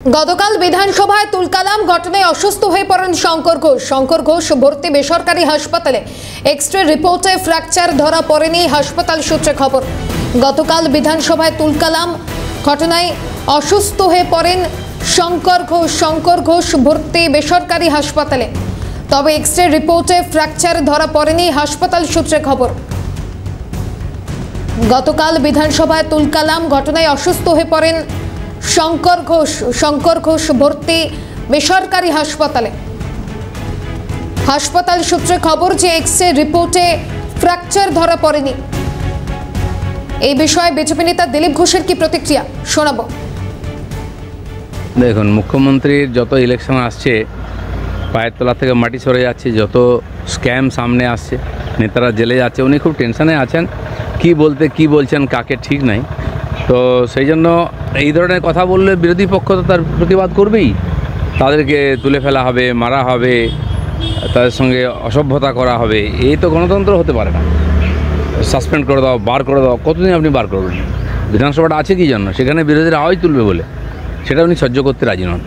গতকাল বিধানসভায় তুলকালাম ঘটনায় অসুস্থ হয়ে পড়েন শঙ্কর ঘোষ ভর্তি বেসরকারি হাসপাতালে। এক্স-রে রিপোর্টে ফ্র্যাকচার ধরা পড়েনি, হাসপাতাল সূত্রে খবর। গতকাল বিধানসভায় তুলকালাম ঘটনায় অসুস্থ হয়ে পড়েন শঙ্কর ঘোষ ভর্তি বেসরকারি হাসপাতালে, তবে এক্স-রে রিপোর্টে ফ্র্যাকচার ধরা পড়েনি, হাসপাতাল সূত্রে খবর। গতকাল বিধানসভায় তুলকালাম ঘটনায় অসুস্থ হয়ে পড়েন শঙ্কর ঘোষ ভর্তি বেসরকারি হাসপাতালে। হাসপাতাল সূত্রে খবর যে এক্স-রে রিপোর্টে ফ্র্যাকচার ধরা পড়েনি। এই বিষয়ে বিজেপি নেতা দিলীপ ঘোষের কি প্রতিক্রিয়া শোনাবো। দেখুন, মুখ্যমন্ত্রীর যত ইলেকশন আসছে পায়ের তলা থেকে মাটি সরে যাচ্ছে, যত স্ক্যাম সামনে আসছে, নেতারা জেলে যাচ্ছে, উনি খুব টেনশনে আছেন। কি বলছেন কাকে ঠিক নাই। তো সেই জন্য এই ধরনের কথা বললে বিরোধী পক্ষ তো তার প্রতিবাদ করবেই, তাদেরকে তুলে ফেলা হবে, মারা হবে, তাদের সঙ্গে অসভ্যতা করা হবে। এই তো গণতন্ত্র হতে পারে না। সাসপেন্ড করে দাও, বার করে দাও, কতদিন আপনি বার করবেন? বিধানসভাটা আছে কি জন্য? সেখানে বিরোধীরা আওয়াজ তুলবে বলে, সেটা উনি সহ্য করতে রাজি নন।